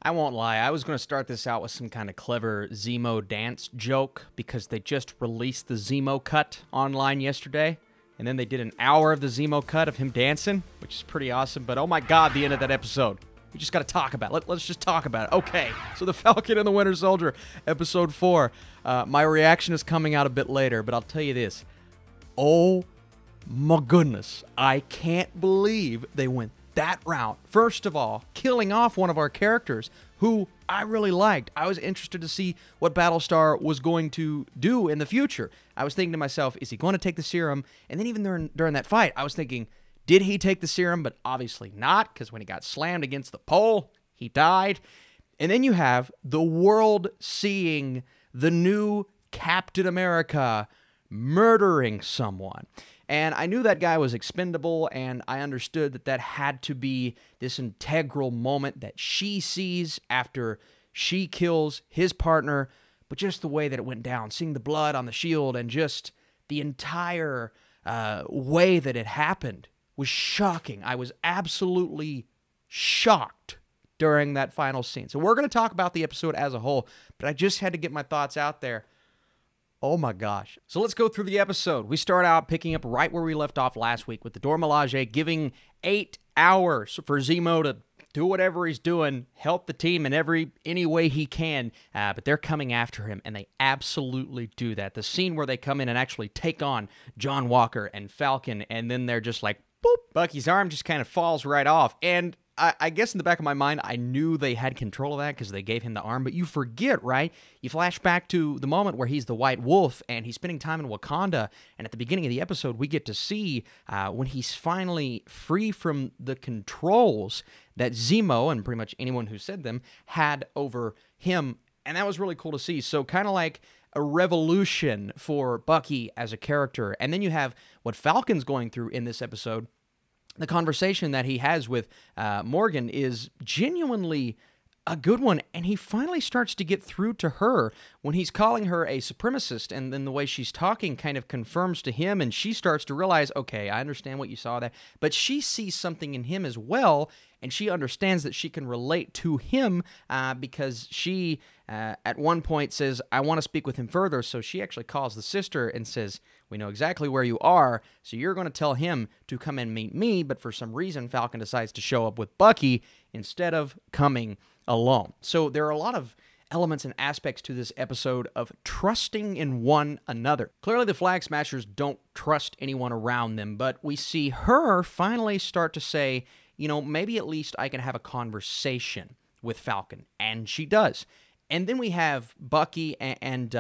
I won't lie, I was going to start this out with some kind of clever Zemo dance joke because they just released the Zemo cut online yesterday, and then they did an hour of the Zemo cut of him dancing, which is pretty awesome, but oh my god, the end of that episode. We just got to talk about it. Let's just talk about it. Okay, so the Falcon and the Winter Soldier, episode 4. My reaction is coming out a bit later, but I'll tell you this. Oh my goodness, I can't believe they went that route. First of all, killing off one of our characters who I really liked. I was interested to see what Battlestar was going to do in the future. I was thinking to myself, is he going to take the serum? And then even during that fight, I was thinking, did he take the serum? But obviously not, because when he got slammed against the pole, he died. And then you have the world seeing the new Captain America murdering someone. And I knew that guy was expendable, and I understood that that had to be this integral moment that she sees after she kills his partner. But just the way that it went down, seeing the blood on the shield and just the entire way that it happened was shocking. I was absolutely shocked during that final scene. So we're going to talk about the episode as a whole, but I just had to get my thoughts out there. Oh my gosh. So let's go through the episode. We start out picking up right where we left off last week with the Dora Milaje giving 8 hours for Zemo to do whatever he's doing, help the team in any way he can, but they're coming after him, and they absolutely do that. The scene where they come in and actually take on John Walker and Falcon, and then they're just like, boop, Bucky's arm just kind of falls right off, and I guess in the back of my mind, I knew they had control of that because they gave him the arm, but you forget, right? You flash back to the moment where he's the White Wolf and he's spending time in Wakanda, and at the beginning of the episode, we get to see when he's finally free from the controls that Zemo, and pretty much anyone who said them, had over him, and that was really cool to see. So kind of like a revolution for Bucky as a character, and then you have what Falcon's going through in this episode. The conversation that he has with Morgan is genuinely a good one, and he finally starts to get through to her when he's calling her a supremacist, and then the way she's talking kind of confirms to him, and she starts to realize, okay, I understand what you saw there, but she sees something in him as well, and she understands that she can relate to him because she, at one point, says, I want to speak with him further, so she actually calls the sister and says, we know exactly where you are, so you're going to tell him to come and meet me, but for some reason, Falcon decides to show up with Bucky instead of coming alone. So there are a lot of elements and aspects to this episode of trusting in one another. Clearly, the Flag Smashers don't trust anyone around them, but we see her finally start to say, you know, maybe at least I can have a conversation with Falcon, and she does. And then we have Bucky and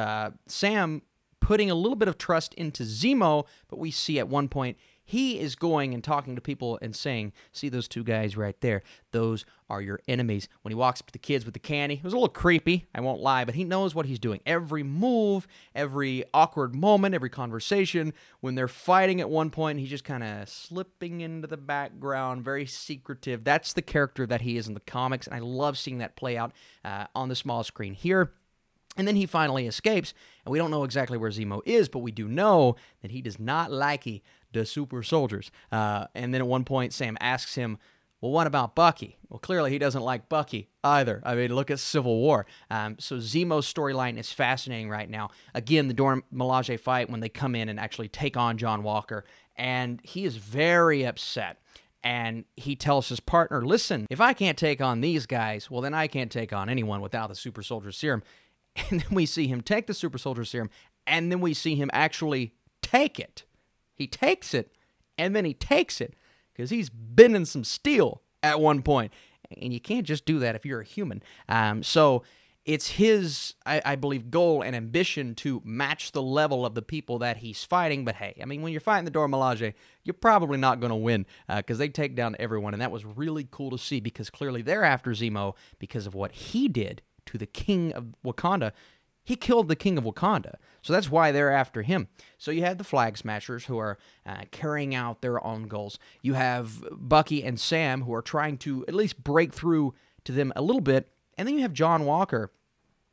Sam putting a little bit of trust into Zemo, but we see at one point he is going and talking to people and saying, see those two guys right there? Those are your enemies. When he walks up to the kids with the candy, it was a little creepy, I won't lie, but he knows what he's doing. Every move, every awkward moment, every conversation, when they're fighting at one point, he's just kind of slipping into the background, very secretive. That's the character that he is in the comics, and I love seeing that play out on the small screen here. And then he finally escapes, and we don't know exactly where Zemo is, but we do know that he does not like the super soldiers. And then at one point, Sam asks him, well, what about Bucky? Well, clearly he doesn't like Bucky either. I mean, look at Civil War. So Zemo's storyline is fascinating right now. Again, the Dora Milaje fight when they come in and actually take on John Walker, and he is very upset. And he tells his partner, listen, if I can't take on these guys, well, then I can't take on anyone without the super soldier serum. And then we see him take the super soldier serum, and then we see him actually take it. He takes it, and then he takes it, because he's bending some steel at one point. And you can't just do that if you're a human. So it's his, I believe, goal and ambition to match the level of the people that he's fighting. But hey, I mean, when you're fighting the Dora Milaje, you're probably not going to win, because they take down everyone. And that was really cool to see, because clearly they're after Zemo because of what he did to the king of Wakanda. He killed the king of Wakanda, so that's why they're after him. So you have the Flag Smashers who are carrying out their own goals. You have Bucky and Sam who are trying to at least break through to them a little bit, and then you have John Walker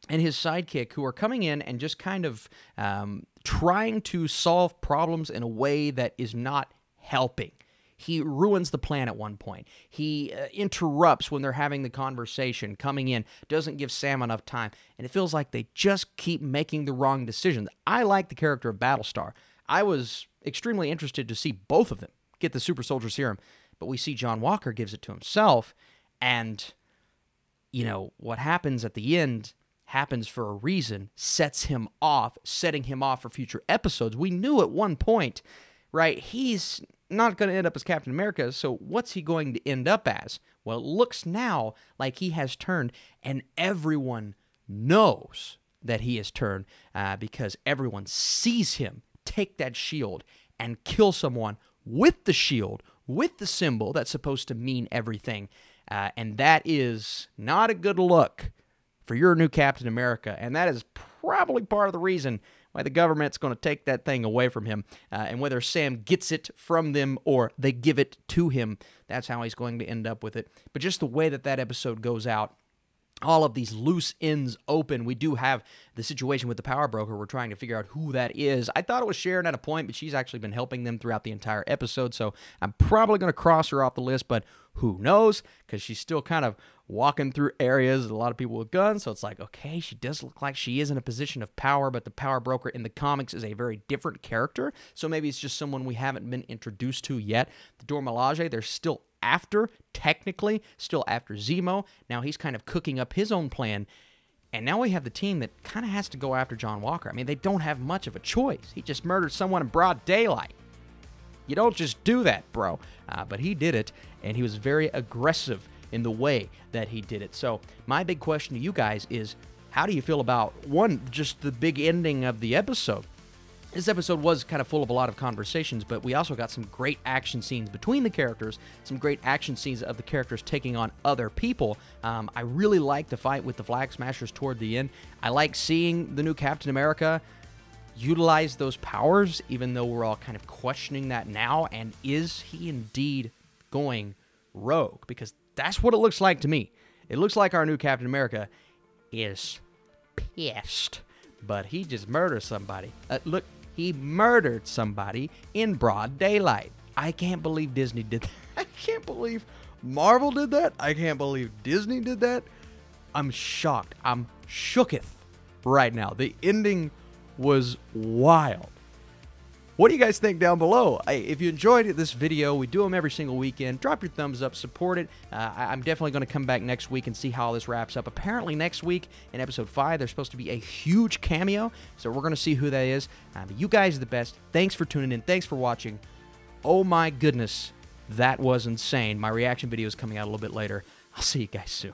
and his sidekick who are coming in and just kind of trying to solve problems in a way that is not helping. He ruins the plan at one point. He interrupts when they're having the conversation, coming in, doesn't give Sam enough time, and it feels like they just keep making the wrong decisions. I like the character of Battlestar. I was extremely interested to see both of them get the super soldier serum, but we see John Walker gives it to himself, and, you know, what happens at the end happens for a reason, sets him off, setting him off for future episodes. We knew at one point, right, he's not going to end up as Captain America, so what's he going to end up as? Well, it looks now like he has turned, and everyone knows that he has turned because everyone sees him take that shield and kill someone with the shield, with the symbol that's supposed to mean everything, and that is not a good look for your new Captain America, and that is probably part of the reason why the government's going to take that thing away from him, and whether Sam gets it from them or they give it to him, that's how he's going to end up with it. But just the way that that episode goes out, all of these loose ends open. We do have the situation with the power broker. We're trying to figure out who that is. I thought it was Sharon at a point, but she's actually been helping them throughout the entire episode, so I'm probably going to cross her off the list, but who knows, because she's still kind of walking through areas, a lot of people with guns, so it's like, okay, she does look like she is in a position of power, but the power broker in the comics is a very different character, so maybe it's just someone we haven't been introduced to yet. The Dora Milaje, they're still after, technically, still after Zemo. Now he's kind of cooking up his own plan, and now we have the team that kind of has to go after John Walker. I mean, they don't have much of a choice. He just murdered someone in broad daylight. You don't just do that, bro. But he did it, and he was very aggressive in the way that he did it. So my big question to you guys is, how do you feel about, one, just the big ending of the episode? This episode was kind of full of a lot of conversations, but we also got some great action scenes between the characters, some great action scenes of the characters taking on other people. I really like the fight with the Flag Smashers toward the end. I like seeing the new Captain America utilize those powers, even though we're all kind of questioning that now, and is he indeed going rogue? Because that's what it looks like to me. It looks like our new Captain America is pissed, but he just murdered somebody. Look, he murdered somebody in broad daylight. I can't believe Disney did that. I can't believe Marvel did that. I can't believe Disney did that. I'm shocked. I'm shooketh right now. The ending was wild. What do you guys think down below? If you enjoyed this video, we do them every single weekend. Drop your thumbs up, support it. I'm definitely going to come back next week and see how this wraps up. Apparently next week in episode 5, there's supposed to be a huge cameo, so we're going to see who that is. But you guys are the best. Thanks for tuning in. Thanks for watching. Oh my goodness, that was insane. My reaction video is coming out a little bit later. I'll see you guys soon.